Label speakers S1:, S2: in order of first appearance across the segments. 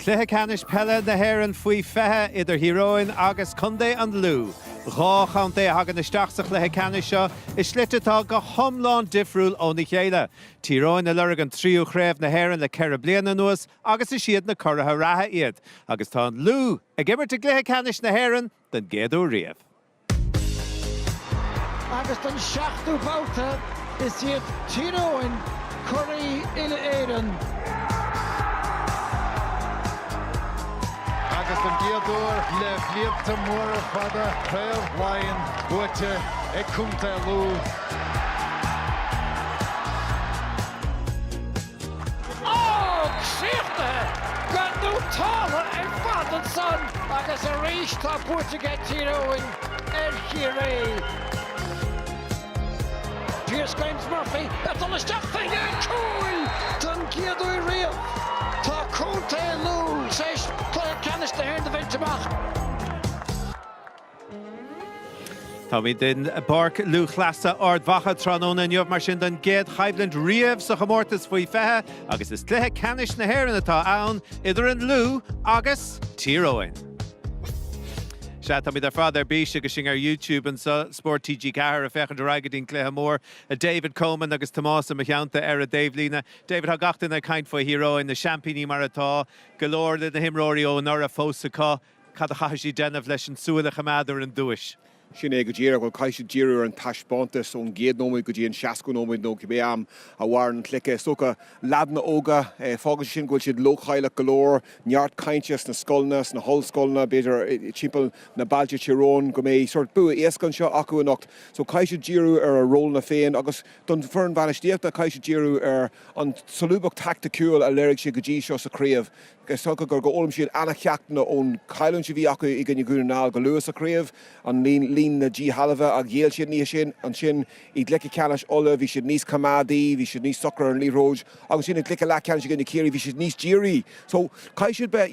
S1: Cluiche Canis Peile na hÉireann faoi fethe idir hÉireann agus Conde an Lú. Rá chaunta hagan isteach sa Cluiche Canis seo is slittetá go thomláin difriúil ó Micheál. Tír Eoghain na lorg an tríú Craobh na hÉireann le ceithre bliana nuas agus is siad na coirithe ratha iad. Agus tá an Lú ag immert Cluiche Canis na hÉireann den géadú riamh.
S2: Agus den seachtú báta is iad Tír Eoghain Curry in hÉireann.
S3: Agus an géadúir le bhliabhta mór fada Craobh buaite ag cúnta Lú.
S2: Críochta ganú tála ag fadan san agus a rís tá buaite get Tír Eoghain hÉireann. Pierce James Murphy, that's on the step thing, cool! Dun géadú riamh. Tá cúnta Lú, séis Cluiche Canis na hÉireann de bhaintteach.
S1: Tá mí den Páirc Lúthchleasa Mhacha tróna inniuh mar sin den géad chaibhland riamh sa chamórtas faoi fethe agus is Cluiche Canis na hÉireann atá ann idir an Lú agus Tír Eoghain. Tá mí ar fád ar bís agus sin ar YouTube an Spórt TG Cahar a fechan de raigadín Cluiche mór a David Coman agus Tomás a Micheál ar a Dave Lína. David ha gachtain a caint faoi hÉireann na championí mar atá golóir le na himróí ó nora fósacha cad a chaisí denmh leis an súla chamádar an dúis.
S4: Sin go ddíra bhfuil caiise díú ar an taispántas ón géad nóid go dtí an seaascú nóid nó go béam a bhhar an Cluiche socha leadna óga fágas sin gúil siad lóchaile golóir neart caintes na scolnas na hallscolna beidir timpeall na bailte tíróin go mé sort bu éascan seo acu anocht so caiise díú ar a ról na féin agus don fearn bhanistíochta caiise díú ar an solúbach tacticúil a léirigh si go dtí seo sa Craobh socha gur go ólam siad anna cheachtainna ón cailann si bhí acu i gine gúnaál go luas a Craobh an lín na G halbha a ghéal siad níos sin an sin i Cluiche Canis ola bhí siad níos camádaí, bhí siad níos soccer an líróid agus sin i Cluiche le Canis gine céirí bhí siad níos díirí. So caiisiad be,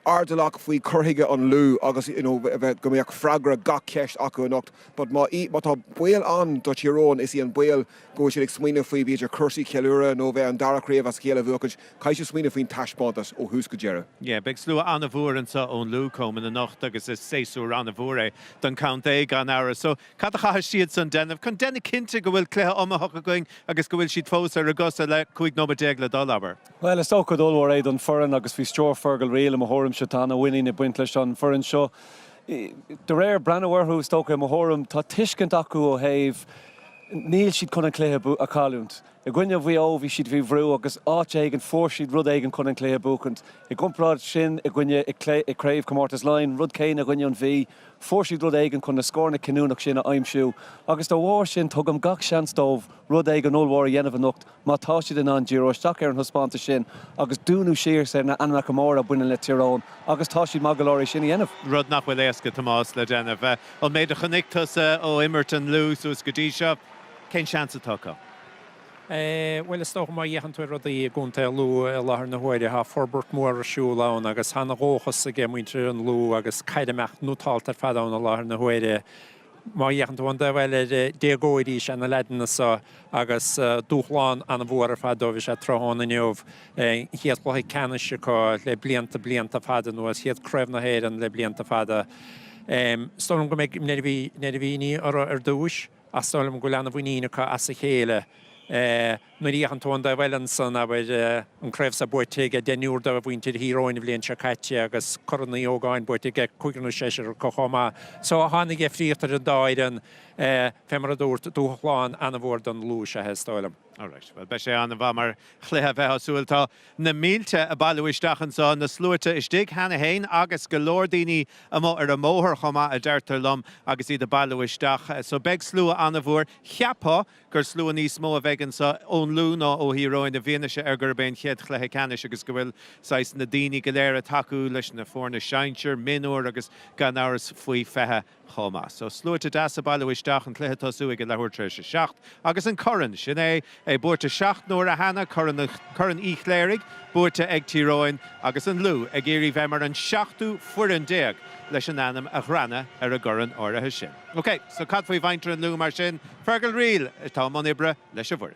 S4: ardalach faoi curthaige an Lú agus go mbeadh freagra gach ceist acu anocht, but má tá buil an do Tír Eoghain is í an buil go siad ag smaoine faoi beidir cursaí ceiliúra nó bheith an dara Craobh as céile bhuacad caiisiad smaoine faoin taispántas ó hús go deireadh.
S1: Yeah, big slú anna bhuair an sa ón Lú Coman an nacht agus is séasú anna bhuair don count gan ára. So cad a chaithir siad san denmh chun denna cinnte go bhfuil Cluiche amach going agus go bhfuil siad fós ar agusta le 5-9 le dul aber.
S5: Well, is tócha dul éid an foran agus bhí steor fergal réal am thorm se tána winning na buint leis an foran seo. De réir breanhharthú tócha am thorm tá tuiscint acu ó thaobh níl siad chun an Cluiche a cáiliúnt. I gcuine bhí bhí siad bhí bhrú agus áit éigen fór siad rud éigen chun an Cluiche buchant. I gcumpráid sin i gcuine i Craobh comórtas lein rud céine a gcuine an bhí fór siad rud éigen chun na scórna cinúnach sin a aimsiú. Agus tá bhhar sin tugam gach seansdómh rud éigen óhhar a dhéanamh anocht má tá siad in an ddíro isteach ar an thuspánta sin agus dúnú siar sé na Anna Camóra buine le Tír Eoghain agus tá siad má go leir sin dhéanamh.
S1: Rud nach bhfuil éasca Tomás le déanamh. An méid a chonictas ó immert an Lú sús go dtí seo cén seansa tócha.
S6: Well, is tócha má dhéchan tú rudaí gúnta Lú láthar na hÉireann ha forburt mór a siú lán agus hána róchas a gceimmuinte an Lú agus caiidemeach nútáilt ar fadán na láthair na hÉireann. Má dhéchan tú an de bhfuil déagóirí se na ledanna sa agus dúchláán an bhuair ar fadó bhí sé trothán inniuh hiad Cluiche Canis seá le blianta fada nuas hiad Craobh na hÉireann le blianta fada. Stólam go méid nervhíní ar dúis a stólam go leanna bhuiínacha as a chéile. Nuair íochan tú an de bhfuil san a bhfuil an Craobh sa buirteige denúir de bhaointe Tír Eoghain bhíonn se caite agus Tír Eoghain buirteige 5-6 go chomá. So tháinig fríochtar an dáireann femar a dúirt dúchláán anna bhór don Lú se heastáilm.
S1: Alright, well, be sé anna bha mar Cluiche bheith súiltá na mílte a bailúisteachan sa na slúirte is dig hena hain agus go leor daoine ar a móthir chomá a deirtar lom agus iad a bailúisteach. So beg slú anna bhór cheapá gur slú níos mó a bheitgan sa ón Lú ná ó hÉireann a bhíine se ar gur ben chiad Cluiche Canis agus go bhfuil sais na daoine go léir a taú leis na fórna seintir minúir agus gan áras faoi fethe chomá. So slúirte deas a bailúisteach an Cluiche tosú ag a lehuirtréir se seacht agus an corann sin buirte 7 nóair a hena corann íchléirigh buirte ag Tír Eoghain agus an Lú ag éirí bheith mar an 7ú fuair déag leis an anam a ghranna ar a gorann áirithe sin. OK, so cad faoi bhaintear an Lú mar sin, fergal rial tá man ibre leis a bhuair.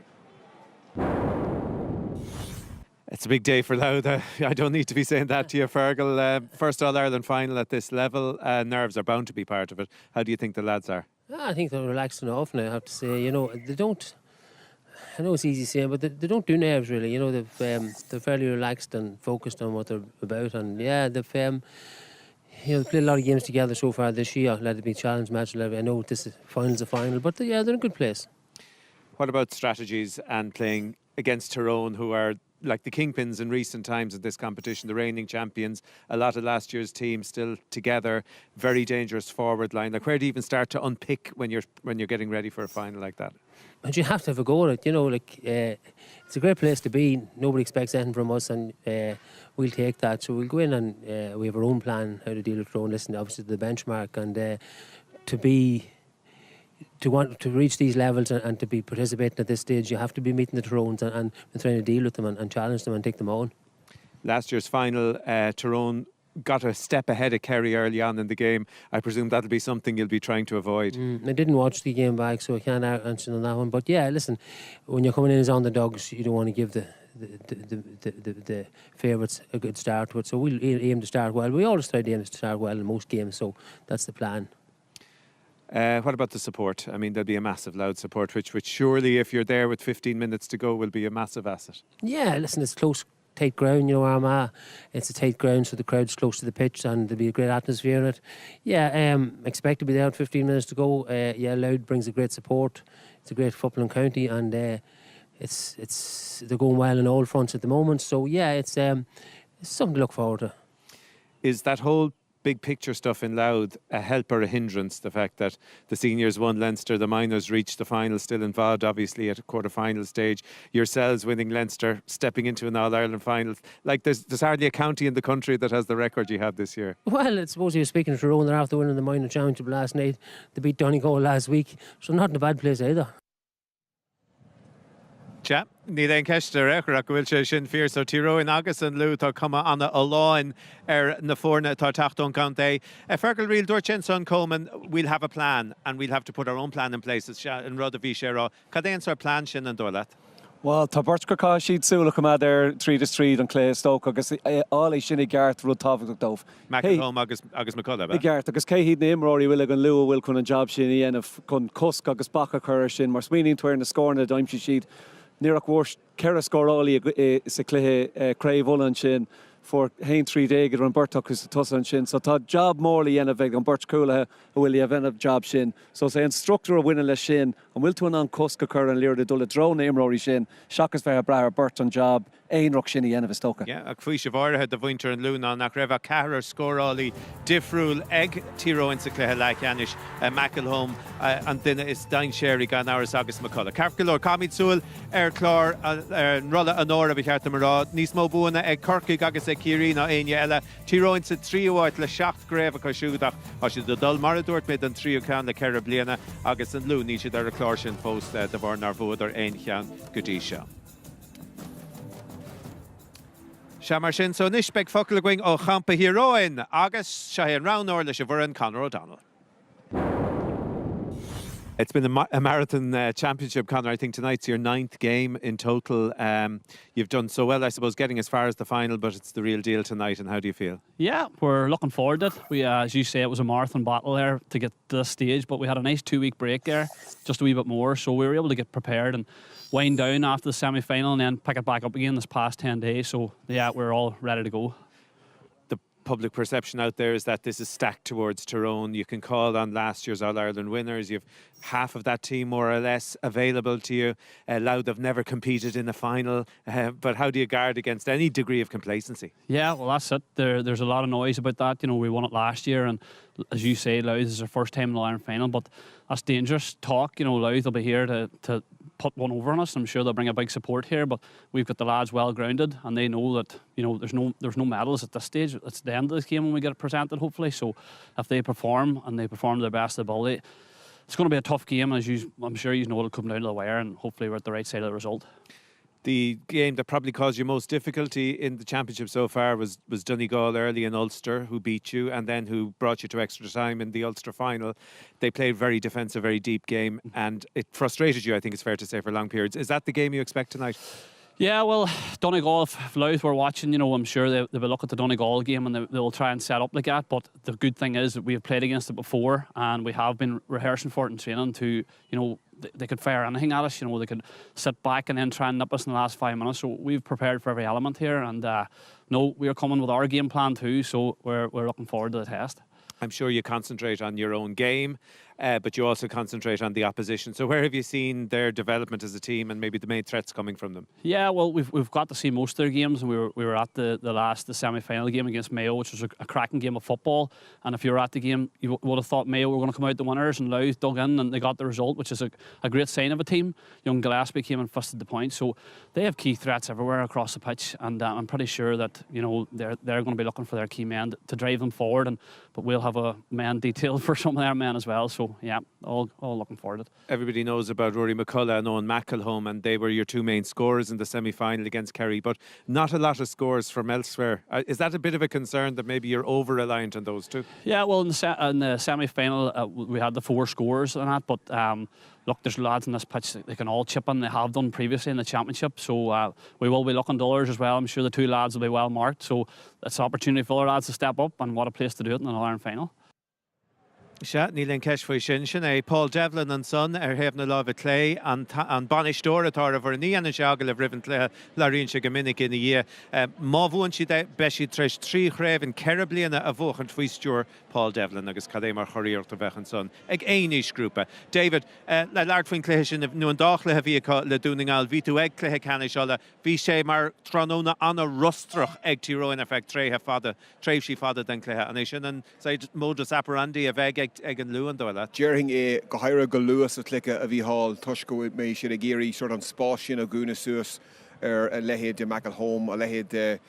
S1: It's a big day for Louth. I don't need to be saying that to you, Fergal. First All-Ireland final at this level. Nerves are bound to be part of it. How do you think the lads are?
S7: I think they're relaxed enough now, I have to say. You know, they don't... I know it's easy saying, but they don't do nerves, really. You know, they're fairly relaxed and focused on what they're about. And, yeah, they've played a lot of games together so far this year. Let it be challenge match. I know this final's a final, but, yeah, they're in a good place.
S1: What about strategies and playing against Tyrone, who are like the kingpins in recent times of this competition, the reigning champions, a lot of last year's team still together, very dangerous forward line. Like, where do you even start to unpick when you're getting ready for a final like that?
S7: But you have to have a go at it, you know, it's a great place to be. Nobody expects anything from us, and we'll take that. So we'll go in and we have our own plan how to deal with Tyrone. Listen, obviously the benchmark, and to want to reach these levels and to be participating at this stage, you have to be meeting the Tyrones and trying to deal with them and challenge them and take them on.
S1: Last year's final, Tyrone got a step ahead of Kerry early on in the game. I presume that'll be something you'll be trying to avoid.
S7: I didn't watch the game back, so I can't answer on that one. But yeah, listen, when you're coming in as underdogs, you don't want to give the favourites a good start to it. So we'll aim to start well. We always try to aim to start well in most games, so that's the plan.
S1: What about the support? I mean, there'll be a massive Louth support, which surely, if you're there with 15 minutes to go, will be a massive asset. Yeah,
S7: listen, it's close, tight ground, you know, Armagh. It's a tight ground, so the crowd's close to the pitch, and there'll be a great atmosphere in it. Yeah, expect to be there with 15 minutes to go. Louth brings a great support. It's a great footballing county, and they're going well on all fronts at the moment. So yeah, it's something to look forward to.
S1: Is that whole big picture stuff in Louth a help or a hindrance? The fact that the seniors won Leinster, the minors reached the final, still involved obviously at a quarter-final stage, yourselves winning Leinster, stepping into an All-Ireland final. Like, there's hardly a county in the country that has the record you have this year.
S7: Well, I suppose you're speaking to Tyrone. They're after winning the minor championship last night. They beat Donegal last week, so not in a bad place either.
S1: Chap, ní dén ceiste réchar go bhfuil sé sin fíor, so Tíróin agus an Louth á cuma anna aláin na fórna tá tachtón count é. Fergal riil dúirt sin son Coman, we'll have a plan and we'll have to put our own plan in place in rud a bhí sé rá. Cad éon sort plan sin an Dalate?
S5: Well, tá Páirc go cá siad súla cumá there 3-3 an Clé Stoke agus ála sin I gceart rud tábhacht dómh.
S1: McCague agus McCalle.
S5: I gceart agus cé híad na imróí bhfuil an Lua bhfuil chun an job sin I dhéanamh chun cosc agus bacha chuir sin mar smíonn tuair na scórna daimsí siad. Níorach bhór ceithre scórálaí sa cluiche Craobh sin for hain 3 days an Burtach is tusan sin. So tá job mórla dhéanamh an Burt Cúlathe a bhfuil a bhenamh job sin. So sé an structúr a bhuine le sin an bhfuil tú an cosca chur an líor de dul a drone imróí sin. Seachas bheith a bra Burt an job éonrach sin I dhéanamh is tóca.
S1: Yeah, ag faoi bhhartha do bhaintear an Lúna nach raibh a cehar scórálaí difriúil ag Tíróin sa cluiche le Ceannais Micheál an duine is dain séirí gan áras agus McCalle. Carf go leor cámid súil chlár an rolla an óra bhí cheartta marrá. Níos mó buanna ag Corcaigh agus ag Ciarín á aine eile. Tíróin sa tríomháit le 7 gréibh a siúdach á si do dul mar a dúirt mid an trío ceann le ceithre bliana agus an Lú ní siad ar a chlár sin fós de bhar nar bhód ar aon cheann go dtí seo. Se mar sin so níos beag focail going ó champa hÉireann agus se an ránóir leis a bhar Conor O'Donnell. It's been a marathon championship, Conor. I think tonight's your 9th game in total. You've done so well, I suppose, getting as far as the final, but it's the real deal tonight. And how do you feel?
S8: Yeah, we're looking forward to it. We, as you say, it was a marathon battle there to get to this stage, but we had a nice 2-week break there, just a wee bit more, so we were able to get prepared and wind down after the semi-final and then pick it back up again this past 10 days. So, yeah, we're all ready to go.
S1: Public perception out there is that this is stacked towards Tyrone. You can call on last year's All-Ireland winners. You've half of that team more or less available to you. Louth have never competed in a final, but how do you guard against any degree of complacency?
S8: Yeah, well, that's it. There's a lot of noise about that. You know, we won it last year, and as you say, Louth is their first time in the All-Ireland final, but that's dangerous talk. You know, Louth will be here to put one over on us. I'm sure they'll bring a big support here, but we've got the lads well grounded, and they know that, you know, there's no medals at this stage. It's the end of this game when we get it presented, hopefully. So if they perform and they perform to their best ability, it's going to be a tough game, as I'm sure you know it'll come down to the wire, and hopefully we're at the right side of the result.
S1: The game that probably caused you most difficulty in the championship so far was Donegal early in Ulster, who beat you and then who brought you to extra time in the Ulster final. They played very defensive, very deep game, and it frustrated you, I think it's fair to say, for long periods. Is that the game you expect tonight?
S8: Yeah, well, Donegal, if Louth were watching, I'm sure they will look at the Donegal game and they will try and set up like that. But the good thing is that we have played against it before and we have been rehearsing for it in training to, they could fire anything at us. They could sit back and then try and nip us in the last 5 minutes. So we've prepared for every element here. And we are coming with our game plan too. So we're looking forward to the test.
S1: I'm sure you concentrate on your own game, but you also concentrate on the opposition. So where have you seen their development as a team and maybe the main threats coming from them?
S8: Yeah, well, we've got to see most of their games. And we were at the semi-final game against Mayo, which was a cracking game of football. And if you were at the game, you would have thought Mayo were going to come out the winners, and Louth dug in and they got the result, which is a great sign of a team. Young Gillespie came and fisted the point. So they have key threats everywhere across the pitch, and I'm pretty sure that they're going to be looking for their key men to drive them forward. But we'll have a man detailed for some of their men as well. So yeah, all looking forward to it.
S1: Everybody knows about Rory McCullough and Owen McElhone, and they were your two main scorers in the semi-final against Kerry, but not a lot of scores from elsewhere. Is that a bit of a concern that maybe you're over-reliant on those two?
S8: Yeah, well, in the semi-final, we had the 4 scores on that, but look, there's lads in this pitch that they can all chip in. They have done previously in the championship, so we will be looking to others as well. I'm sure the 2 lads will be well marked, so it's an opportunity for other lads to step up, and what a place to do it in an All-Ireland final.
S1: Níl ceis faoi sin Paul Devlin and son hÉireann Beo Clay an banistóir atá a bhar ní an seaga le rivan le laríonn se go minic ina dhé. Má bhuain si be si treis 3 chréibh ceithre bliana a bhuachant faoi stúr Paul Devlin agus cad é mar choiríocht a bheith an son. Ag éis grúpa. David, le leart faoin cléthe sin nó an dách le bhí le dúningáil ví tú ag cléthe Ceannais seála bhí sé mar tróna anna rustrach ag Tír Eoghain effect tréimh sí fada den cléthe an é sin an modus operandi a bheith ag an luúan dóile.
S4: Dearing go hÉireann go luas a clica a bhí hall tuisco mé siad a géirí sort an spás sin a gúna suas a lehéad de McElhone, a lehéad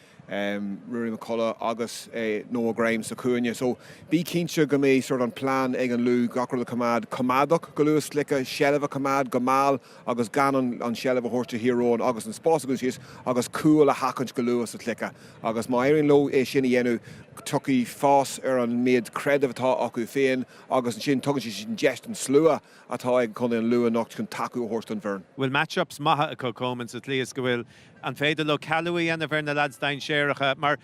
S4: Rory McCullough agus Noah Graham sa cúine. So bí cínse go mé sort an plán ag an lú gacra le Comadach go luas clica Sheilbh Comad go máil agus gan an Sheilbh horta hÉireann agus an spás a gúna agus cúil a hacant go luas a clica. Agus má éireann lo sinna dhéanú tuí fás an méad creidmh atá acu féin agus an sin tugann sin gest an slua atá ag chun an lua nacht chun taú horst an bhern.
S1: Well, matchups Mhacha a Coman sa tlíos go bhfuil an féidir le Callaway an a bhar na lads dain séireacha, mar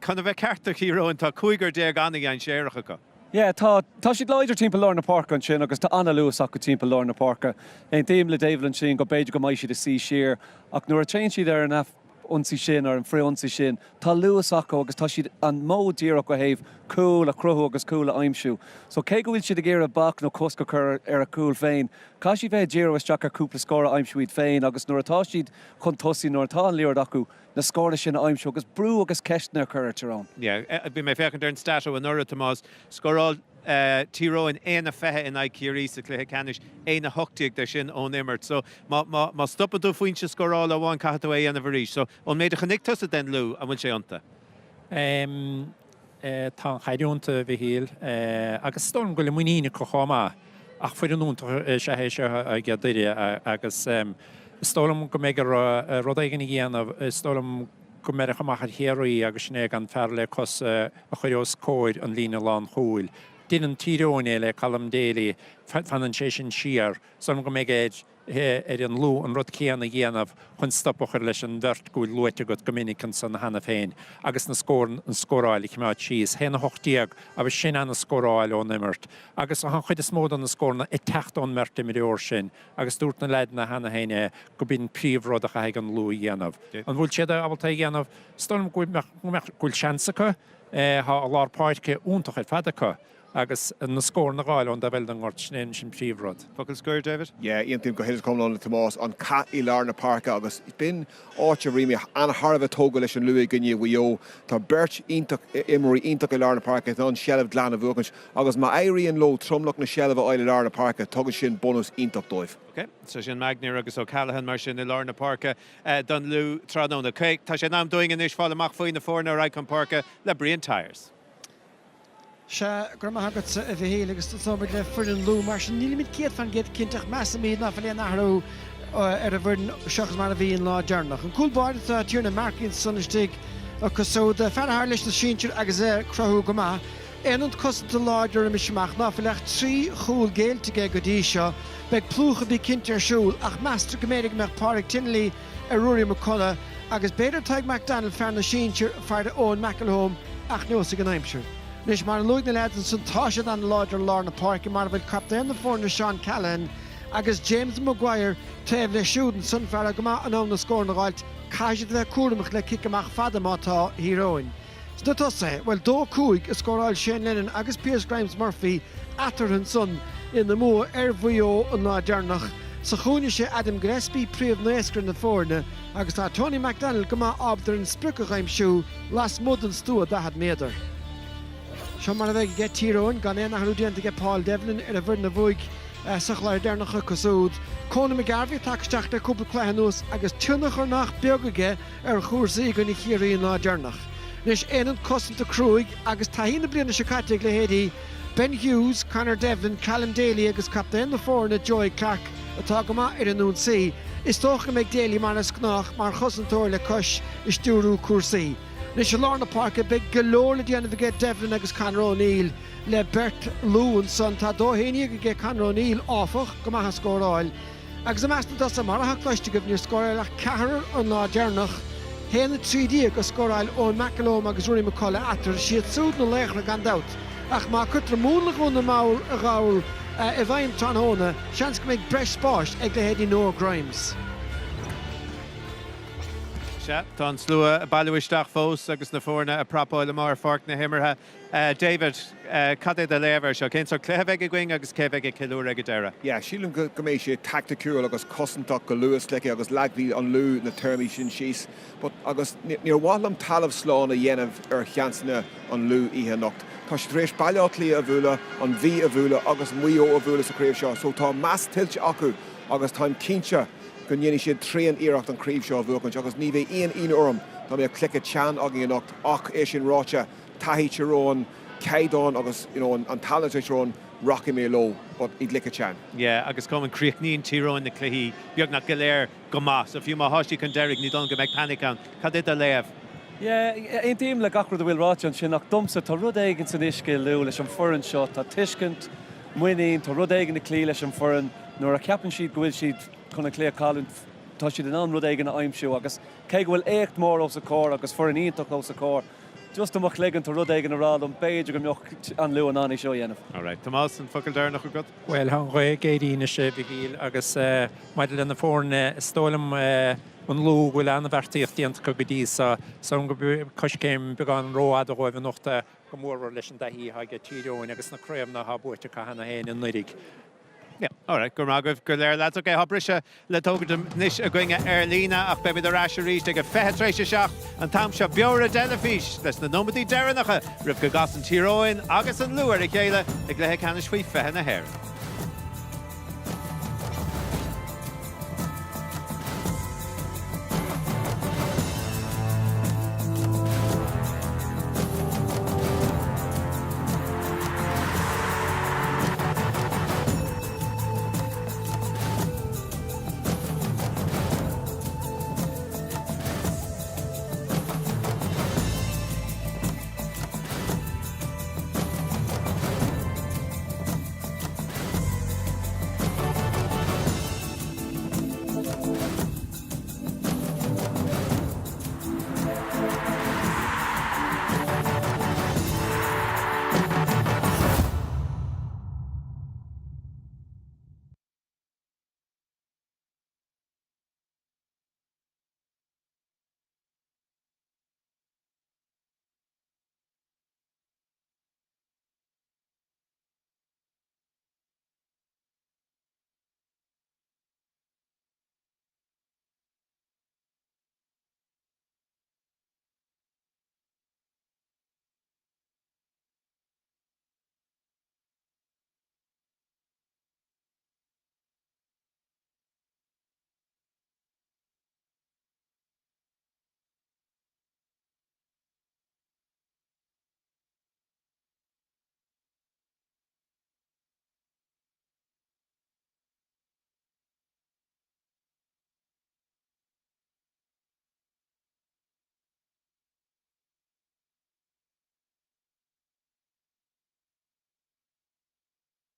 S1: chun a bheith ceartach Tír Eoghain tá 5 déag anna an séireacha go.
S5: Yeah, tá siad leidir timp Lorna Páirc an sin agus tá Anna Lewis acu timp Lorna Páirc. Ein téim le David an sin go beidir go maiid siad a sí séir ach nuair a train siad ar an unsi sin or an free unsi sin tá Lewis acu agus tá siad an mó díreach go héh cool a cruthú agus cool a aimimsú. So cé go bhfuil siad a géir a bach nó cosca chur ar a cool féin. Cá si bheith díreach isteach ar cúpla scór a aimimsúid féin agus nuair atá siad chun tosaí nuair atá an líor acu na scóra sin a aimimsú agus brú agus ceistna chur tirán.
S1: Yeah, bhí mé fechan ar an stato an ura Tomás scóráil Tír Eoghain éana fethe in ag cíirí sa cléthe Ceannais éana hochtíag de sin ón immert. So má stoppa tú faoin se scóráil a bháin caitú é ana bhríis. So ón méid a chunictas a den lú a bhain sé ionta.
S6: Tá chaidúnta bhí híal agus storm go le muíine go cháma ach fuidir an únta se hééis a gceadíire agus stólam go méid rud éigen ghéanamh stólam go méid chamachchar chéirí agus sné an fear le cos a chuirós cóid an lína lán chúil. Dín an Tír Eoghain le Calum Daly fan an sé sin siar, son go méid ar an lú an rud céanna ghéanamh chun stoppachar leis an bhirt gúil luite go minic an san hena féin. Agus na scóráil i cimá tíos, héna hochtíag a bheith sin anna scóráil ón immert. Agus an chuid is mód an na scórna i techt ón mert im leor sin, agus dúirt na leid na hena héine go bín príomhród a chaig an lú ghéanamh. An bhfuil siad abalta ghéanamh, storm gúil seansacha, ha a lár Páirce úntach fadacha. Agus na scór na gáil an da bhfuil an gort snéim sin príomhród.
S1: Focail scóir, David?
S4: Yeah, íon tíim go héidir comán le Tomás an cat í Lorna Páirc agus bin áte rimi an Harbh tóga leis an luí gunne bhío tá beirt imirí ionach i Lorna Páirc an Sheilbh glan a bhuacans agus má éiríonn lo tromlach na Sheilbh áil i Lorna Páirc tugann sin bonus ionach dóibh.
S1: Okay, so sin Magníir agus O'Callaghan mar sin i Lorna Páirc don lú tróna. Tá sé nám doing in isis fáil amach faoin na fórna Raicon Páirc le Brian Tyres.
S2: Se gur maithagat a bhí héal agus táid le fuidir an lú mar sin níl mit céad fan géad cinnteach measa míad na faoin nachrú ar a bhfuin seachas mar a bhí lá dearnach. An cúlbáid tá tír na marcaín sannaistigh agus so de fearthar leis na síintir agus crothú go maith. enant cosanta láidir a misisiach ná fi leach trí chúl géaltige go dtí seo, beag plúcha bhí cinnte siúil ach meastar goméidir meach Páirc Tinley a ruúí McCullough agus beidir teag McDonald fearna síintir fearda ón McElhome ach nuas ag an aimsir. Nis mar an luigna ledan san táisiad an láidir lár na Páirc mar bhfuil captain na fórna Sean Callahan agus James Maguire taobh le siúdan san fearra go maith an ón na scór na gáilt caiisiad bheith cuaramach le cic amach fada mátá hÉireann. Sna tosa, well dó cúig a scóráil Shane Lennon agus Piers Grimes Murphy atar an son in na mó bhío an ná dearnach sa chúne sé Adam Gillespie príomh nuescra na fórna agus tá Tony McDonald go maith ábhtar an sprúcachaim siú las mud an stúa dahad méadar. Seo mar a bheith get Tír Eoghain gan éana hrúdianta get Paul Devlin ar a bhir na bhuaig sa chláir dearnacha cosúd. Conan McGarvey taketeach de cúpla cléhanús agus túnach ar nach beagaige ar chúrsaí go na chiaí ná dearnach. Nis éanant cosanta cruig agus taína bliana sicaiteag le héadí Ben Hughes, Conor Devlin, Callum Daly agus captain na fórna Joy Clark atá go maith ar an nún saí. Is tócha meid Daly mar as gnách mar chosantóir le cos is dúrú cuasaí. Nis se lár na Páirc beag golóir le déanamh get Devlin agus Conor O'Neill le Bert Lúin son tá dóhéine go get Conor O'Neill áfach go maith scóráil. Agus a measna dosa mar a chluiste go bhníor scóráil ach cehar an ná dearnach héanana trídí agus scóráil ón McElhome agus Rory McCullough atar siad súd na léachna gan dat. Ach má chutar múlach ón na máil a gáil i bhain tróna seans go méid breis spáist ag le héadí Noah Grimes.
S1: Se tá slua a bailúisteach fós agus na fórna a prapáil mar Páirc na himmartha. David, cad é a léver seo, cén sa cléhheith a going agus céhheith a cilúr ag a deire?
S4: Yeah, sílim go méid sé tacticúil agus cosantach go luas leice agus leaghbhí an lú na termí sin síos, but agus níor bhhalam talamh slán a dhéanamh ar cheansanna an lú ihe nocht. Tá sé rééis bailátlaí a bhúla, an bhí a bhúla agus muo a bhúla sa craobh seo, so tá meas tiltte acu agus táim cínte go dhéanana siad trían iireacht an craobh seo bhuacann agus ní bheith aon orm tá mé clice tean agaí an nocht ach é sin ráte taithí tearón, céadán agus an talent tearón rocky mé lo, but iad lice tean.
S1: Yeah, agus Coman críochnín Tír Eoghain na cluichí beag na goléir go maith, so fiú má háistí chun deirigh ní don go méid panicán. Cad é a léamh?
S5: Ein tíim le gacrad a bhfuil ráte an sin ach domsa tá rud éigeann san isce leú leis an forann seo tá tuiscint muoín tá rud éigeann na clí leis an forann nuair a ceapan siad go bhfuil siad chuna clé cáilinn tá siad an rud éigeann na aimsiú agus cé go bhfuil écht mór ó sa cór agus forann ítach ó sa cór. Just amach légann tá rud éigeann a rád an béidir go mbeoch an luú an aní seo dhéanamh.
S1: All right, Tomás an focail deir nach go?
S6: Well, han ré géiríne sé bhíl agus maidil an na fórne stólam an lú bhfuil anna bhartíocht go dtí sa go coscéim began róad a roimh nachta go mór leis an daithí haige Tír Eoghain agus na craobh na habúirte chana héin in nuirig.
S1: Yeah, all right, gur mágah go léir lads. Okay, habrise le tógadam níos a goinge lína ach be a ráis a ríist ag a fetréise seach an tam se beor a delafís leis na nómadí deirnacha rih go gas an Tír Eoghain agus an luair i chéile ag lethe canis faoi fethe na hÉireann.